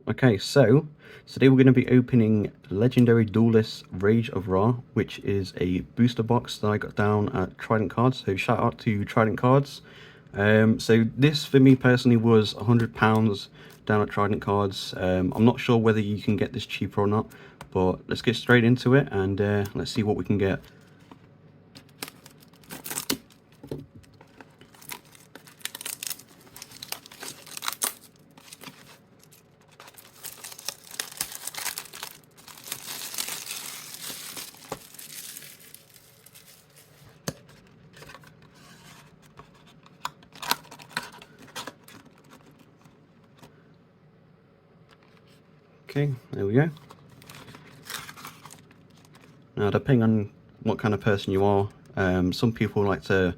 Okay, so today we're going to be opening Legendary Duelist Rage of Ra, which is a booster box that I got down at Trident Cards. So shout out to Trident Cards. So this for me personally was £100 down at Trident Cards. I'm not sure whether you can get this cheaper or not, but let's get straight into it and let's see what we can get. Okay, there we go. Now, depending on what kind of person you are, some people like to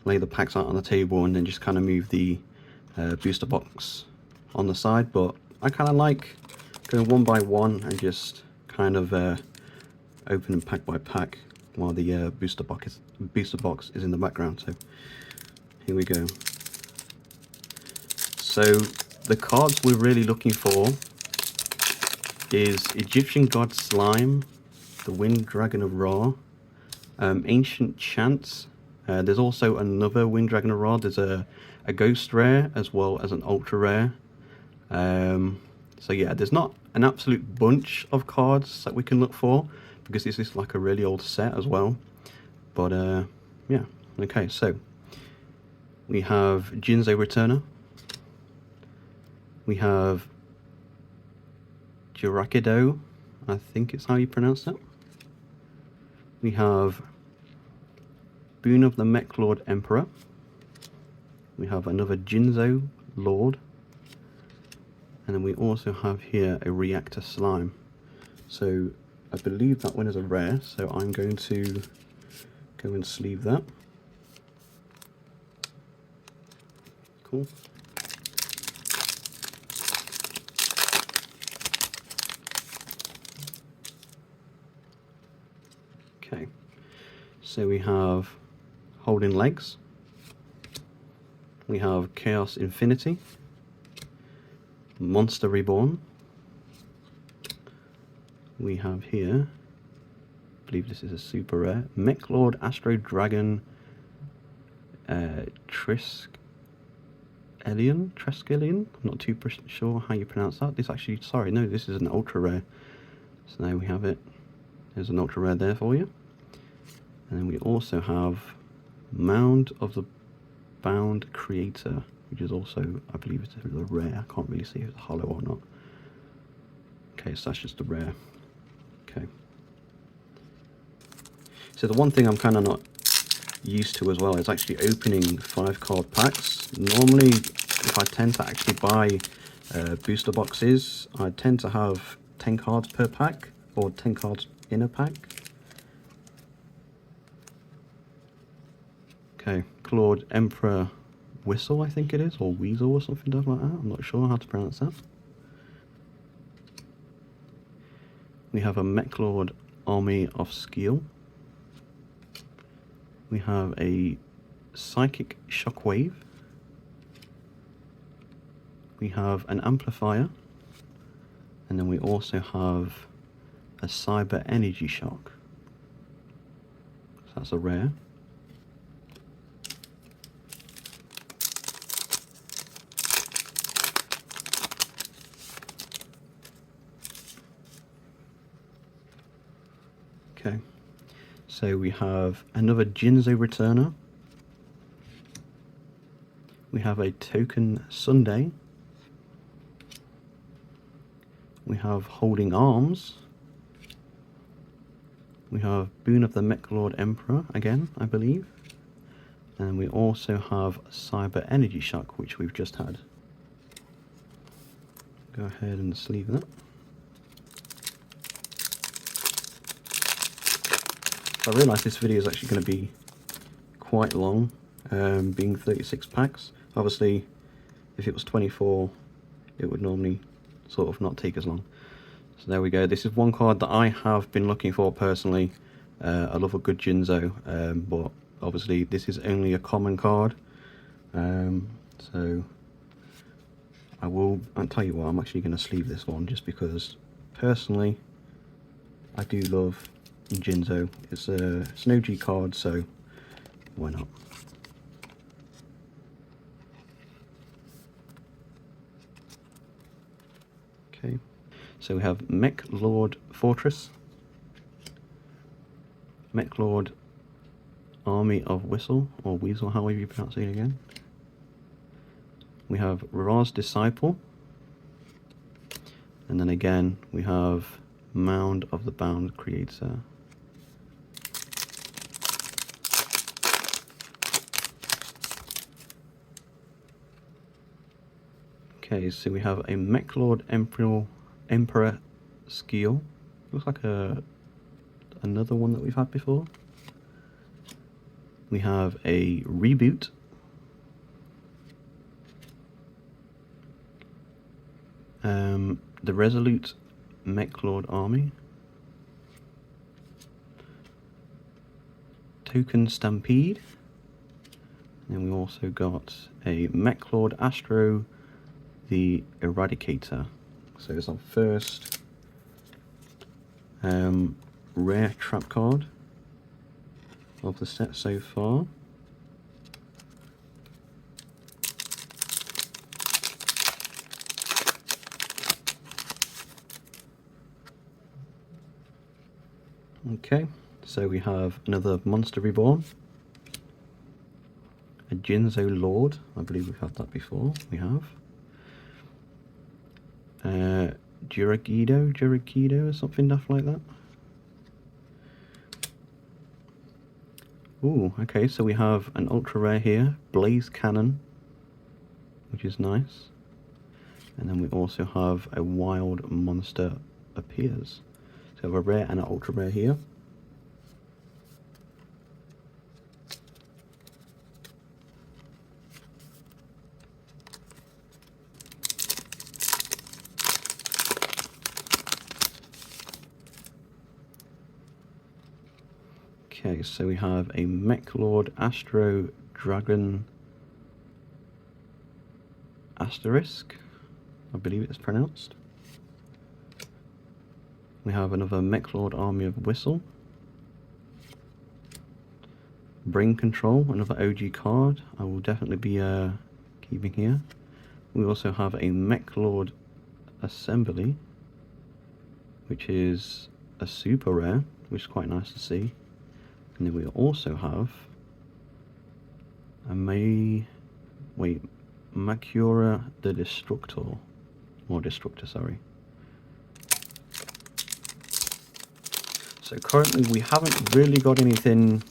lay the packs out on the table and then just kind of move the booster box on the side, but I kind of like going one by one and just kind of opening pack by pack while the booster box is in the background. So here we go. So the cards we're really looking for is Egyptian God Slime, the Wind Dragon of Ra, Ancient Chance. There's also another Wind Dragon of Ra. There's a ghost rare as well as an ultra rare. So yeah, there's not an absolute bunch of cards that we can look for because this is like a really old set as well. But yeah, okay, so we have Jinzo Returner. We have Jirakido, I think it's how you pronounce that. We have Boon of the Mech Lord Emperor. We have another Jinzo Lord. And then we also have here a Reactor Slime. So I believe that one is a rare, so I'm going to go and sleeve that. Cool. Okay, so we have Holding Legs, we have Chaos Infinity, Monster Reborn, we have here, I believe this is a super rare, Mech Lord Astro Dragon Triskelion? I'm not too sure how you pronounce that. This actually, sorry, no, this is an ultra rare. So now we have it. There's an ultra rare there for you. And then we also have Mound of the Bound Creator, which is also, I believe it's a rare. I can't really see if it's hollow or not. Okay, so that's just a rare. Okay. So the one thing I'm kind of not used to as well is actually opening 5-card packs. Normally, if I tend to actually buy booster boxes, I tend to have 10 cards per pack or 10 cards in a pack. Okay, Claude Emperor Whistle, I think it is, or Weasel or something like that. I'm not sure how to pronounce that. We have a Mech Lord Army of Skill. We have a Psychic Shockwave. We have an Amplifier. And then we also have a Cyber Energy Shock. So that's a rare. Okay, so we have another Jinzo Returner. We have a Token Sunday. We have Holding Arms. We have Boon of the Mech Lord Emperor again, I believe. And we also have Cyber Energy Shock, which we've just had. Go ahead and sleeve that. I realise this video is actually going to be quite long, being 36 packs. Obviously, if it was 24, it would normally sort of not take as long. So there we go. This is one card that I have been looking for personally. I love a good Jinzo, but obviously this is only a common card. So I'll tell you what, I'm actually going to sleeve this one just because personally I do love Jinzo. It's an OG card, so why not? Okay, so we have Mech Lord Fortress, Mech Lord Army of Whistle, or Weasel, however you pronounce it again. We have Ra's Disciple, and then again we have Mound of the Bound Creator. Okay, so we have a Mech Lord Emperor Skill. Looks like another one that we've had before. We have a Reboot. The Resolute Mech Lord Army. Token Stampede. And we also got a Mech Lord Astro, the Eradicator. So it's our first rare trap card of the set so far. Okay, so we have another Monster Reborn, a Jinzo Lord. I believe we've had that before. We have Jurakido or something daft like that. Ooh, okay, so we have an ultra rare here, Blaze Cannon, which is nice. And then we also have a Wild Monster Appears. So we have a rare and an ultra rare here. Okay, so we have a Mech Lord Astro Dragon Asterisk, I believe it's pronounced. We have another Mech Lord Army of Whistle. Brain Control, another OG card I will definitely be keeping here. We also have a Mech Lord Assembly, which is a super rare, which is quite nice to see. And then we also have a Makura the Destructor, sorry. So currently we haven't really got anything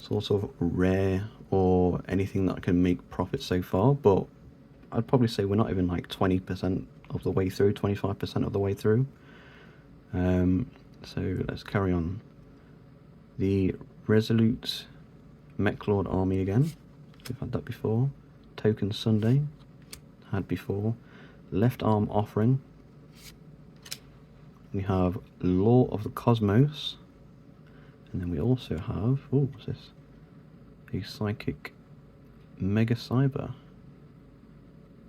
sort of rare or anything that can make profit so far, but I'd probably say we're not even like 20% of the way through, 25% of the way through. So let's carry on. The Resolute Mech Lord Army again. We've had that before. Token Sunday. Had before. Left Arm Offering. We have Law of the Cosmos. And then we also have, oh, what's this? A Psychic Mega Cyber.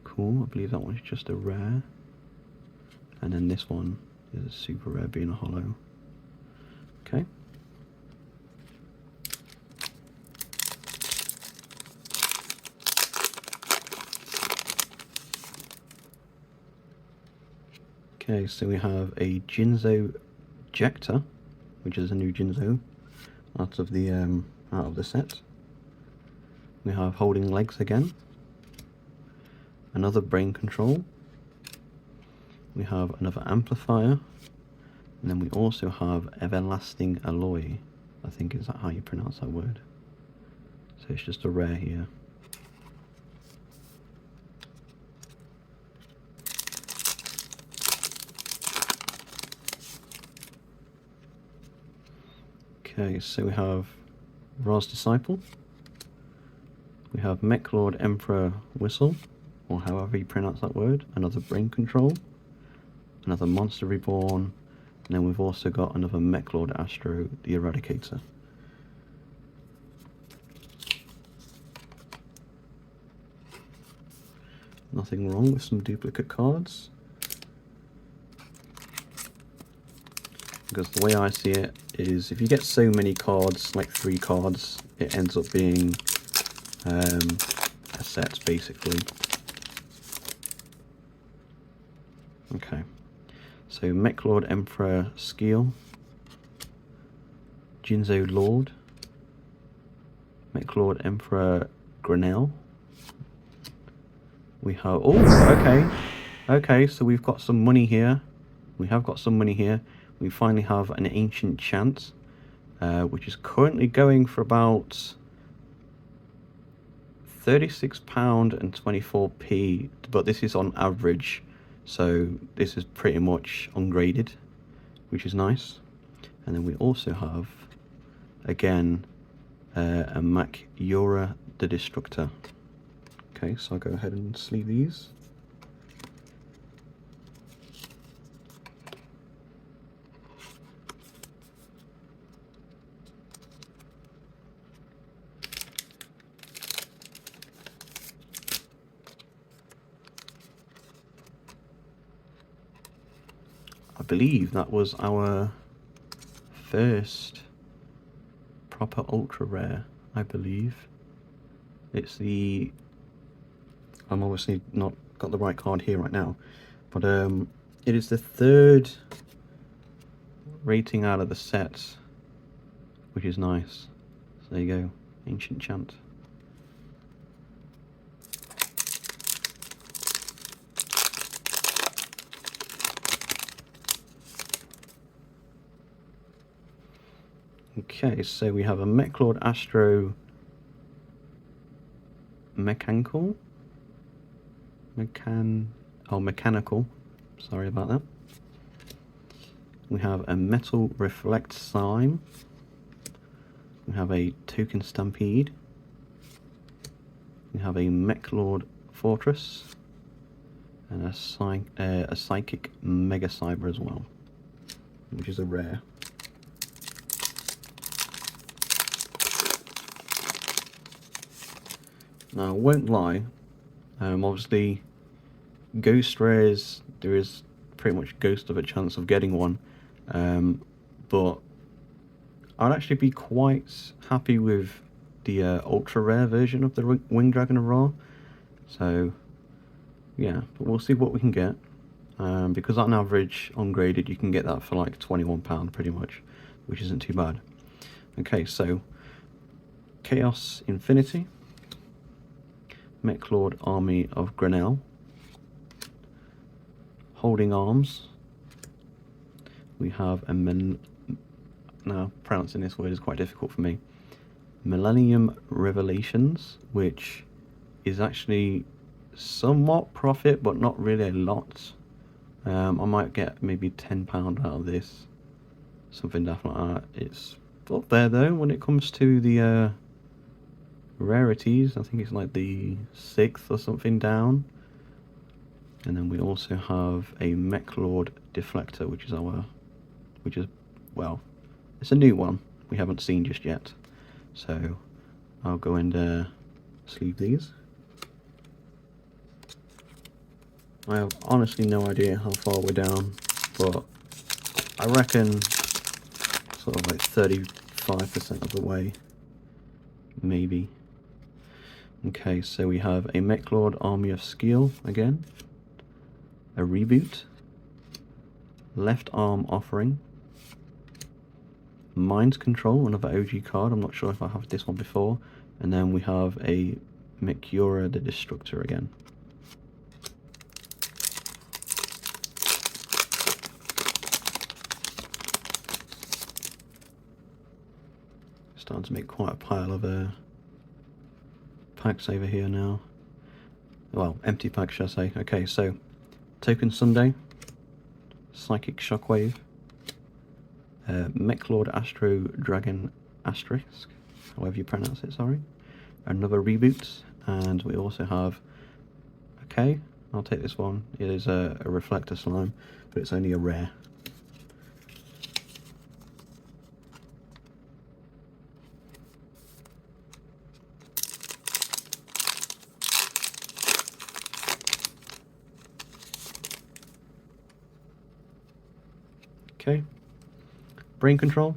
Cool, I believe that one's just a rare. And then this one is a super rare, being a holo. Okay. Okay, so we have a Jinzo Jector, which is a new Jinzo out of the set. We have Holding Legs again. Another Brain Control. We have another Amplifier. And then we also have Everlasting Alloy. I think is that how you pronounce that word. So it's just a rare here. Okay, so we have Ra's Disciple. We have Mech Lord Emperor Whistle, or however you pronounce that word. Another Brain Control. Another Monster Reborn. And then we've also got another Mech Lord Astro, the Eradicator. Nothing wrong with some duplicate cards. Because the way I see it is, if you get so many cards, like 3 cards, it ends up being a set, basically. Okay, so Mech Lord Emperor Skeel, Jinzo Lord, Mech Lord Emperor Grenell. We have, oh, okay, so we've got some money here. We have got some money here. We finally have an Ancient Chant, which is currently going for about £36.24, but this is on average, so this is pretty much ungraded, which is nice. And then we also have, again, a Mac Yura the Destructor. Okay, so I'll go ahead and sleeve these. I believe that was our first proper ultra rare, I believe. It's the, I'm obviously not got the right card here right now, but it is the 3rd rating out of the set, which is nice. So there you go, Ancient Chant. Okay, so we have a Mech Lord Astro Mechanical. Mechanical. Sorry about that. We have a Metal Reflect Slime. We have a Token Stampede. We have a Mech Lord Fortress. And a Psychic Mega Cyber as well, which is a rare. Now, I won't lie, obviously, ghost rares, there is pretty much ghost of a chance of getting one, but I'd actually be quite happy with the ultra rare version of the Winged Dragon of Ra. So, yeah, but we'll see what we can get, because on average, ungraded, you can get that for like £21 pretty much, which isn't too bad. Okay, so, Chaos Infinity. Mech Lord Army of Grenell, Holding Arms. We have a now pronouncing this word is quite difficult for me. Millennium Revelations, which is actually somewhat profit, but not really a lot. I might get maybe £10 out of this, something daft like that. It's up there though when it comes to the rarities. I think it's like the 6th or something down. And then we also have a Mech Lord Deflector, which is, well, it's a new one we haven't seen just yet. So I'll go and sleeve these. I have honestly no idea how far we're down, but I reckon sort of like 35% of the way, maybe. Okay, so we have a Mech Lord Army of Skeel again, a Reboot, Left Arm Offering, Mind Control, another OG card, I'm not sure if I have this one before, and then we have a Mech Yura the Destructor again. Starting to make quite a pile of packs over here now. Well, empty packs, shall I say. Okay, so Token Sunday, Psychic Shockwave, Mech Lord Astro Dragon Asterisk, however you pronounce it, sorry. Another Reboot, and we also have, okay, I'll take this one. It is a Reflector Slime, but it's only a rare. Okay. Brain Control.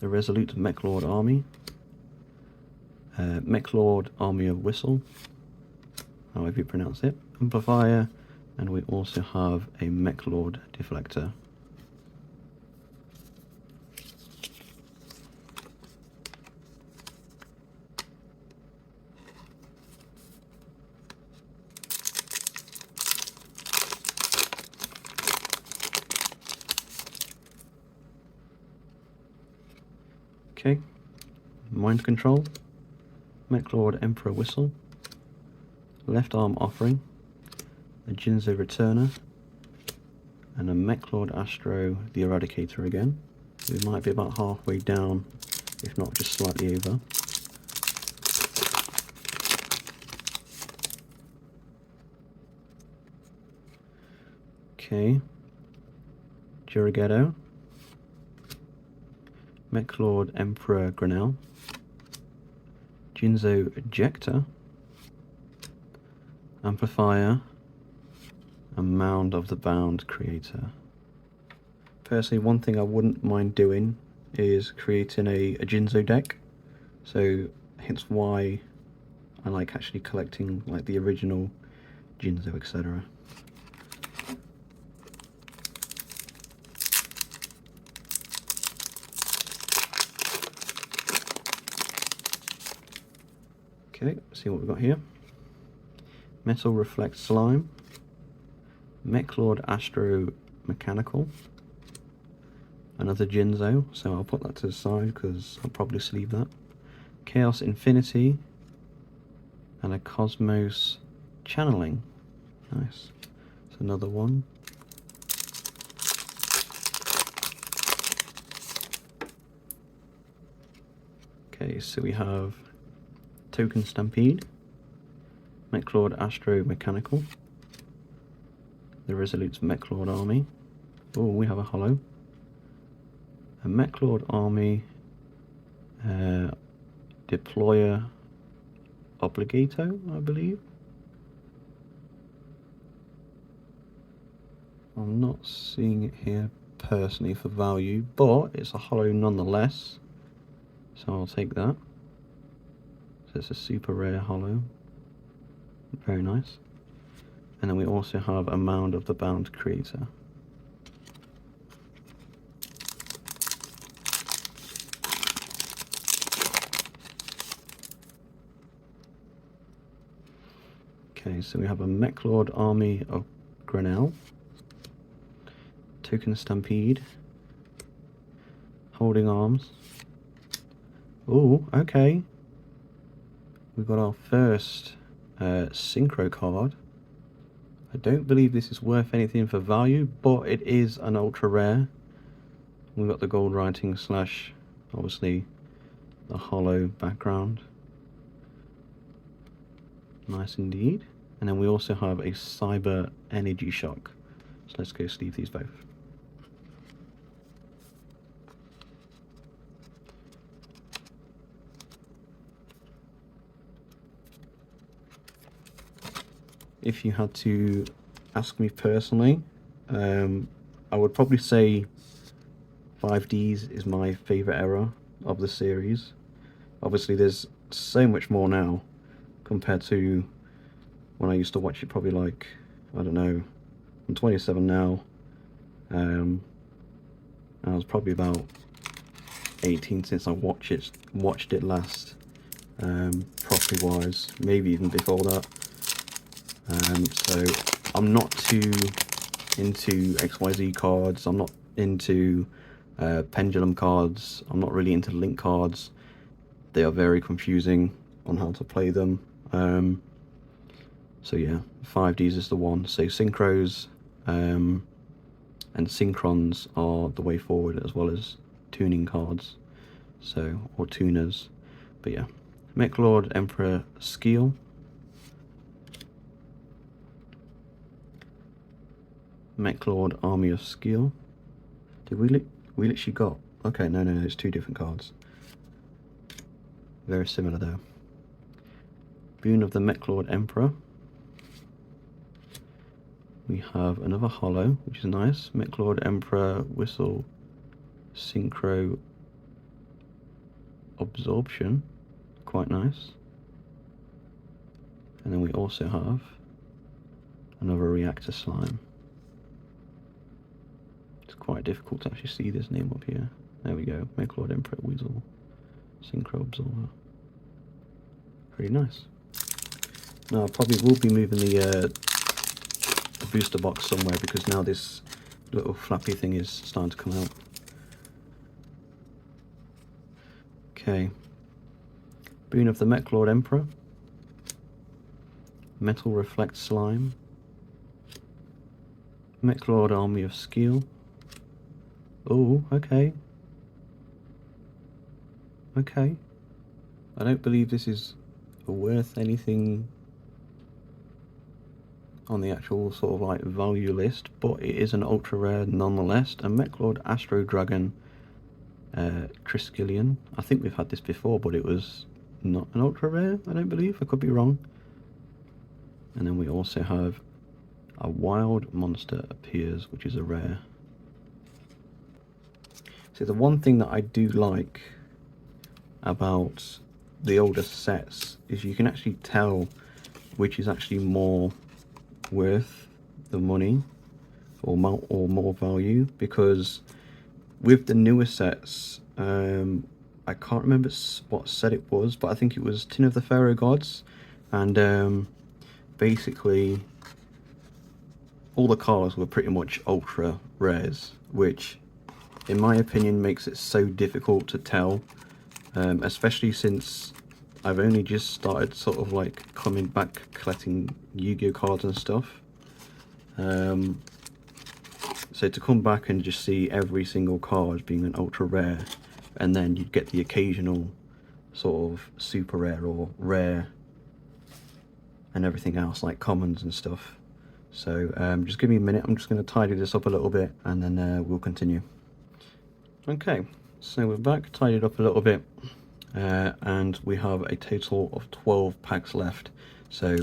The Resolute Mech Lord Army. Mech Lord Army of Whistle, however you pronounce it. Amplifier. And we also have a Mech Lord Deflector. Okay, Mind Control, Mech Lord Emperor Whistle, Left Arm Offering, a Jinzo Returner, and a Mech Lord Astro the Eradicator again. We might be about halfway down, if not just slightly over. Okay, Jurigetto, Mech Lord Emperor Grenell, Jinzo Ejector, Amplifier, and Mound of the Bound Creator. Personally, one thing I wouldn't mind doing is creating a Jinzo deck, so hence why I like actually collecting like the original Jinzo, etc. Okay, let's see what we've got here. Metal Reflect Slime, Mech Lord Astro Mechanical, another Jinzo, so I'll put that to the side because I'll probably sleeve that. Chaos Infinity, and a Cosmos Channeling. Nice. That's another one. Okay, so we have Token Stampede, Mech Lord Astro Mechanical, the Resolute's Mech Lord Army. Oh, we have a holo. A Mech Lord Army, Deployer Obligato, I believe. I'm not seeing it here personally for value, but it's a holo nonetheless, so I'll take that. So it's a super rare holo. Very nice. And then we also have a Mound of the Bound Creator. Okay, so we have a Mech Lord Army of Grenell, Token Stampede, Holding Arms. Oh, okay. We've got our first Synchro card. I don't believe this is worth anything for value, but it is an ultra rare. We've got the gold writing slash, obviously, the holo background. Nice indeed. And then we also have a Cyber Energy Shock. So let's go sleeve these both. If you had to ask me personally, I would probably say 5Ds is my favourite era of the series. Obviously there's so much more now compared to when I used to watch it, probably like, I don't know, I'm 27 now. I was probably about 18 since I watched it last, properly wise, maybe even before that. So I'm not too into XYZ cards, I'm not into pendulum cards, I'm not really into link cards. They are very confusing on how to play them. So yeah, 5Ds is the one. So synchros and synchrons are the way forward, as well as tuning cards, so, or tuners. But yeah, Mech Lord Emperor Skeel, Mech Lord Army of Skeel. Did we literally got, okay, no, it's two different cards. Very similar though. Boon of the Mech Lord Emperor, We have another holo, which is nice. Mech-Lord Emperor Whistle Synchro Absorption, quite nice. And then we also have another reactor slime. It's quite difficult to actually see this name up here. There we go, Mech-Lord Emperor Weasel Synchro Absorber. Pretty nice. Now I probably will be moving the booster box somewhere, because now this little flappy thing is starting to come out. Okay. Boon of the Mech-Lord Emperor. Metal Reflect Slime. Mech-Lord Army of Skeel. Oh, okay. Okay. I don't believe this is worth anything on the actual sort of like value list, but it is an ultra rare nonetheless. A Mech-Lord Astro Dragon Triskelion. I think we've had this before, but it was not an ultra rare, I don't believe. I could be wrong. And then we also have a Wild Monster Appears, which is a rare. So the one thing that I do like about the older sets is you can actually tell which is actually more worth the money or more value, because with the newer sets, I can't remember what set it was, but I think it was Tin of the Pharaoh Gods, and basically all the cards were pretty much ultra rares, which in my opinion makes it so difficult to tell, especially since I've only just started sort of like coming back collecting Yu-Gi-Oh cards and stuff. So to come back and just see every single card being an ultra rare, and then you'd get the occasional sort of super rare or rare and everything else like commons and stuff. So just give me a minute, I'm just going to tidy this up a little bit, and then we'll continue. Okay, so we're back, tidied up a little bit, and we have a total of 12 packs left. So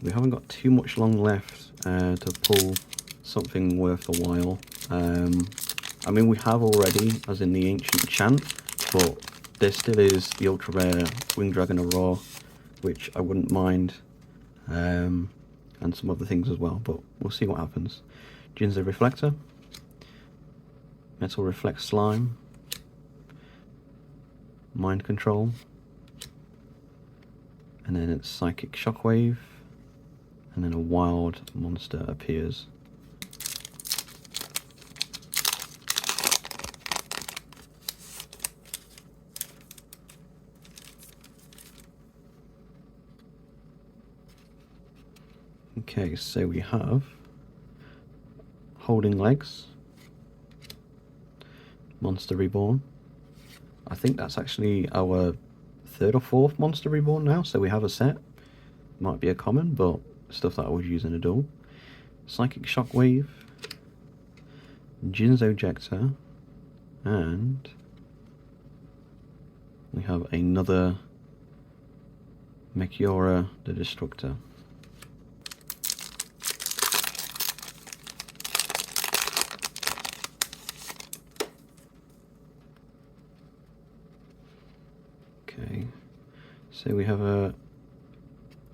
we haven't got too much long left to pull something worth a while. I mean, we have already, as in the Ancient Chant, but there still is the ultra rare Winged Dragon of Ra, which I wouldn't mind, and some other things as well, but we'll see what happens. Jinzo Reflector, Metal Reflect Slime, Mind Control, and then it's Psychic Shockwave, and then a Wild Monster Appears. Okay, so we have Holding Legs, Monster Reborn. I think that's actually our third or fourth Monster Reborn now, so we have a set. Might be a common, but stuff that I would use in a duel. Psychic Shockwave, Jinzo Jector, and we have another Mechiora the Destructor. Okay, so we have a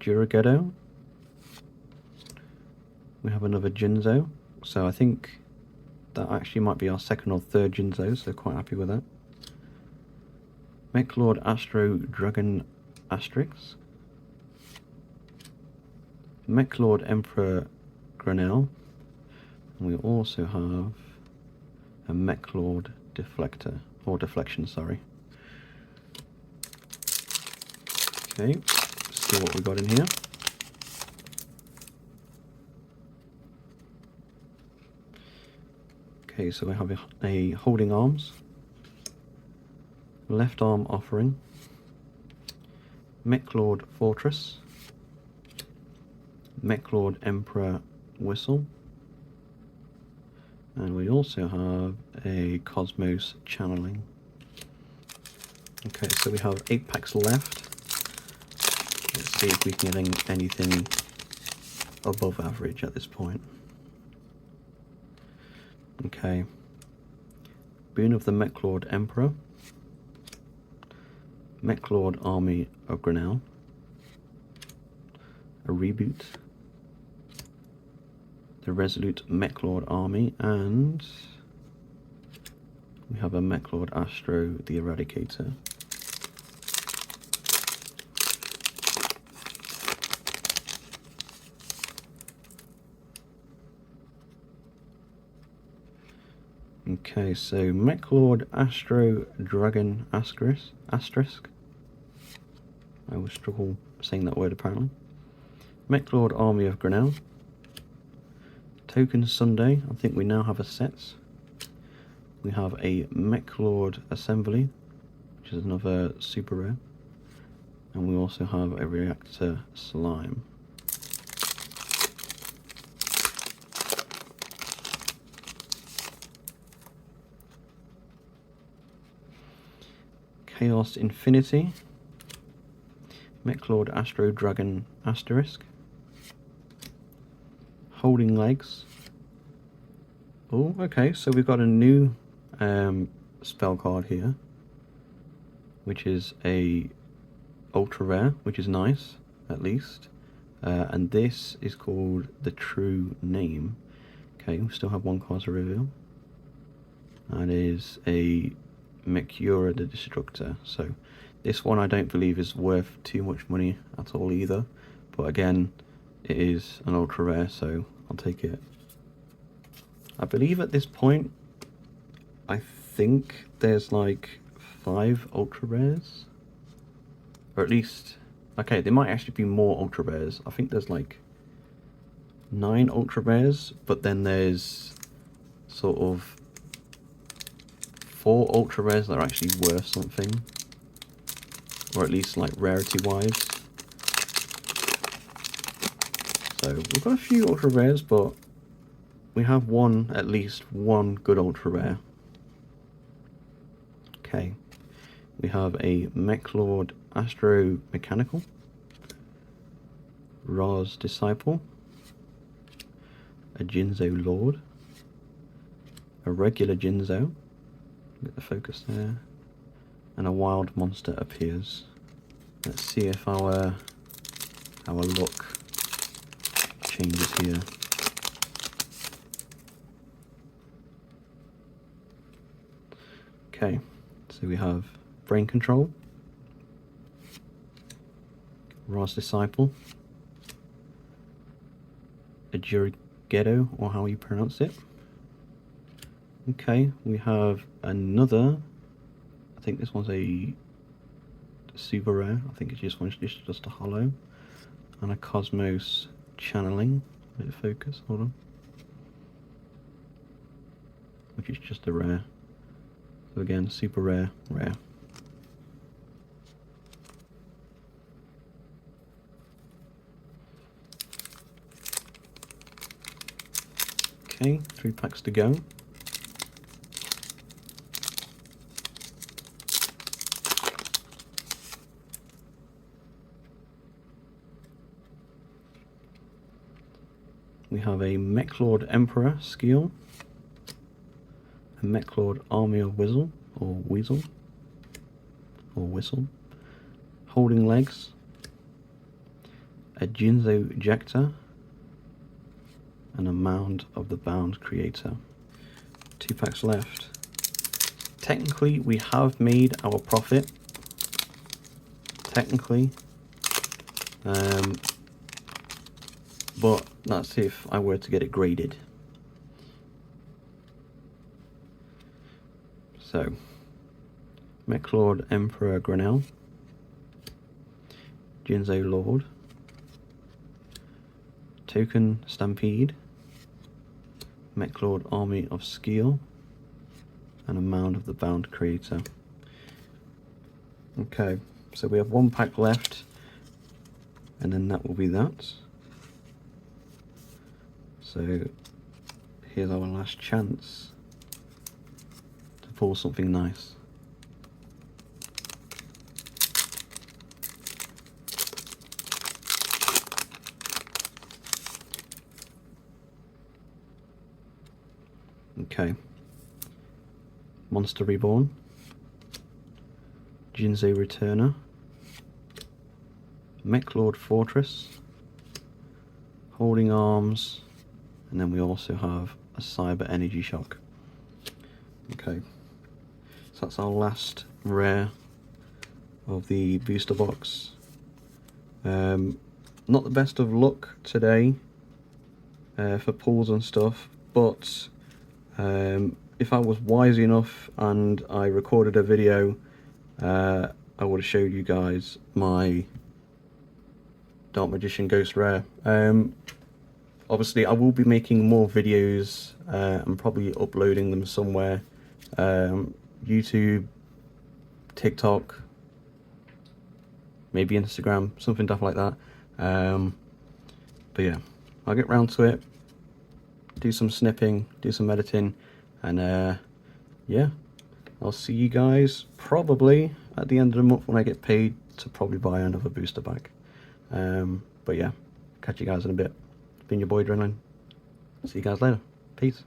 Duragedo, we have another Jinzo, so I think that actually might be our second or third Jinzo, so quite happy with that. Mech-Lord Astro Dragon Asterix, Mech-Lord Emperor Granel, and we also have a Mech-Lord Deflector, or Deflection, sorry. Okay, let's see what we got in here. Okay, so we have a Holding Arms, Left Arm Offering, Mech-Lord Fortress, Mech-Lord Emperor Whistle, and we also have a Cosmos Channeling. Okay, so we have 8 packs left. Let's see if we can get anything above average at this point. Okay. Boon of the Mechlord Emperor. Mechlord Army of Grenell. A reboot. The Resolute Mechlord Army, and we have a Mechlord Astro, the Eradicator. Okay, so Mechlord Astro Dragon Asterisk. I will struggle saying that word apparently. Mechlord Army of Grenell. Token Sunday, I think we now have a set. We have a Mechlord Assembly, which is another super rare. And we also have a Reactor Slime. Chaos Infinity. Mechlord Astro Dragon Asterisk. Holding Legs. Oh, okay, so we've got a new spell card here, which is a ultra rare, which is nice, at least. And this is called the True Name. Okay, we still have one card to reveal. That is a Mecura the Destructor. So this one I don't believe is worth too much money at all either. But again, it is an ultra rare, so I'll take it. I believe at this point, I think there's like 5 ultra rares. Or at least, okay, there might actually be more ultra rares. I think there's like 9 ultra rares, but then there's sort of 4 ultra rares that are actually worth something. Or at least like rarity wise. So we've got a few ultra rares, but we have at least one good ultra rare. Okay. We have a Mechlord Astro Mechanical. Ra's Disciple. A Jinzo Lord. A regular Jinzo. Get the focus there. And a wild monster appears. Let's see if our luck changes here. Okay, so we have Brain Control, Ra's Disciple, a Jurigedo, or how you pronounce it. Okay, we have another, I think this one's a super rare, I think it's just a holo, and a Cosmos Channeling. Let it focus, hold on. Which is just a rare. So again, super rare, rare. Okay, 3 packs to go. We have a Mechlord Emperor Skill. A Mechlord Army of Whistle, or Weasel, or Whistle, Holding Legs, a Jinzo Ejector, and a Mound of the Bound Creator. 2 packs left. Technically, we have made our profit. Technically. But that's if I were to get it graded. So, Mechlord Emperor Grenell, Jinzo Lord, Token Stampede, Mechlord Army of Skeel, and a Mound of the Bound Creator. Okay, so we have 1 pack left, and then that will be that. So, here's our last chance to pull something nice. Okay. Monster Reborn. Jinsei Returner. Mech Lord Fortress. Holding Arms. And then we also have a Cyber Energy Shock. Okay. So that's our last rare of the booster box. Not the best of luck today for pulls and stuff, but if I was wise enough and I recorded a video, I would have showed you guys my Dark Magician Ghost Rare. Obviously I will be making more videos and probably uploading them somewhere. YouTube, TikTok, maybe Instagram, something stuff like that. But yeah, I'll get round to it, do some snipping, do some editing, and yeah, I'll see you guys probably at the end of the month when I get paid to probably buy another booster pack. But yeah, catch you guys in a bit. It's been your boy Adrenaline. See you guys later. Peace.